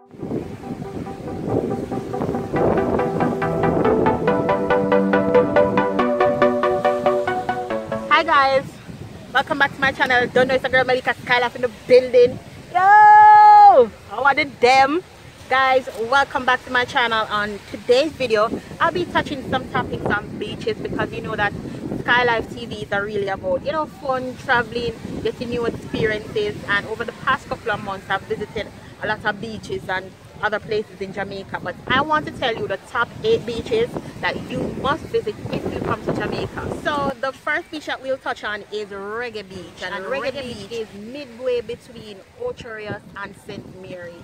Hi guys, welcome back to my channel. Don't know it's a girl MELICASKYLIFE in the building. Yo! How are them? Guys, welcome back to my channel. On today's video, I'll be touching some topics on beaches because you know that Skylife TVs are really about, you know, fun, traveling, getting new experiences. And over the past couple of months, I've visited a lot of beaches and other places in Jamaica. But I want to tell you the top 8 beaches that you must visit if you come to Jamaica. So the first beach that we'll touch on is Reggae Beach. And Reggae Beach is midway between Ocherius and St. Mary.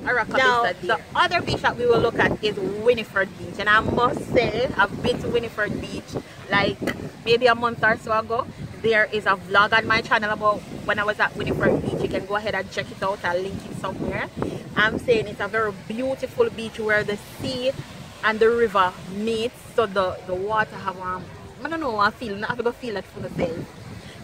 Now, the other beach that we will look at is Winifred Beach, and I must say I've been to Winifred Beach like maybe a month or so ago. There is a vlog on my channel about when I was at Winifred Beach. You can go ahead and check it out. I'll link it somewhere. I'm saying it's a very beautiful beach where the sea and the river meet, so the water have I don't know, I feel not have to feel like for myself,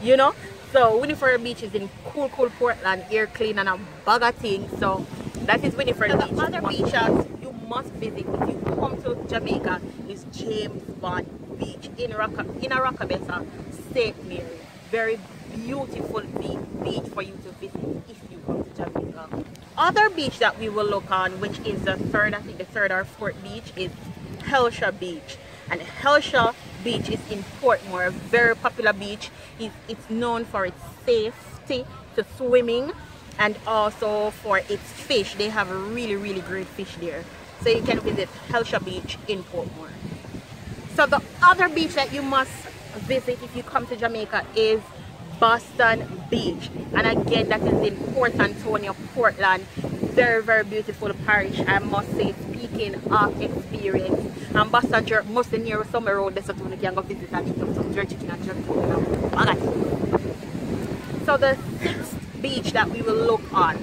you know. So Winifred Beach is in cool Portland, air clean and a bag of things. So that is Winifred Beach. The other beaches you must visit if you come to Jamaica is James Bond Beach in Rockabessa, St. Mary. Very beautiful beach for you to visit if you come to Jamaica. Other beach that we will look on, which is the third, I think the third or fourth beach, is Hallandale Beach. And Hallandale Beach is in Portmore, a very popular beach. It's known for its safety to swimming and also for its fish. They have really great fish there. So you can visit Hallandale Beach in Portmore. So the other beach that you must visit if you come to Jamaica is Boston Beach. And again, that is in Port Antonio, Portland. Very beautiful parish, I must say, speaking of experience. And Boston Church must be near summer road there, so you can go visit and eat some jerk chicken and jerk chicken. So the sixth beach that we will look on,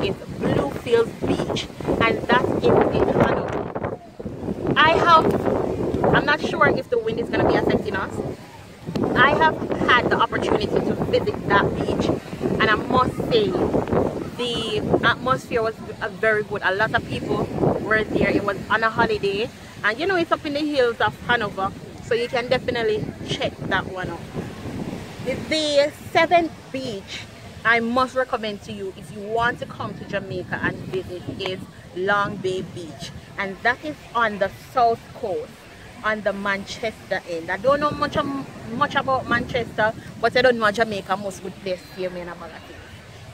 is Blvd Beach, and that is in Hallandale. I'm not sure if the wind is going to be affecting us. I have had the opportunity to visit that beach, and I must say the atmosphere was very good. A lot of people were there. It was on a holiday, and you know it's up in the hills of Hanover, so you can definitely check that one out. The seventh beach I must recommend to you if you want to come to Jamaica and visit is Long Bay Beach, and that is on the south coast, on the Manchester end. I don't know much about Manchester, but I don't know Jamaica most good place here in America.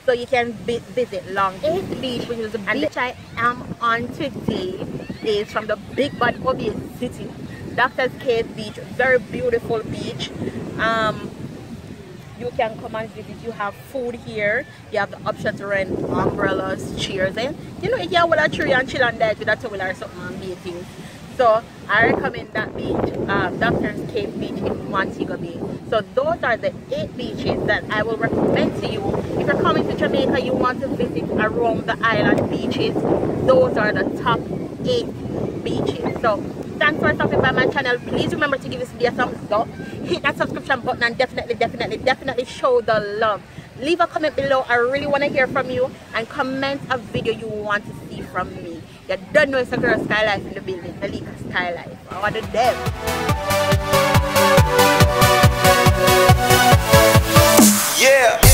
So you can visit Long Bay Beach, which is the beach I am on today, is from the big bad obvious city, Doctor's Cave Beach. Very beautiful beach. You can come and visit. You have food here. You have the option to rent umbrellas, chairs, and you know you can hold a tree and chill and dive with a towel or something and be things. So I recommend that beach, Doctor's Cave Beach in Montego Bay. So those are the 8 beaches that I will recommend to you. If you're coming to Jamaica, you want to visit around the island beaches, those are the top 8 beaches. So thanks for stopping by my channel. Please remember to give this video a thumbs up, hit that subscription button, and definitely show the love. Leave a comment below. I really want to hear from you, and comment a video you want to see from me. You don't know it's a girl Skylife in the building, MELICASKYLIFE. I want them. Yeah.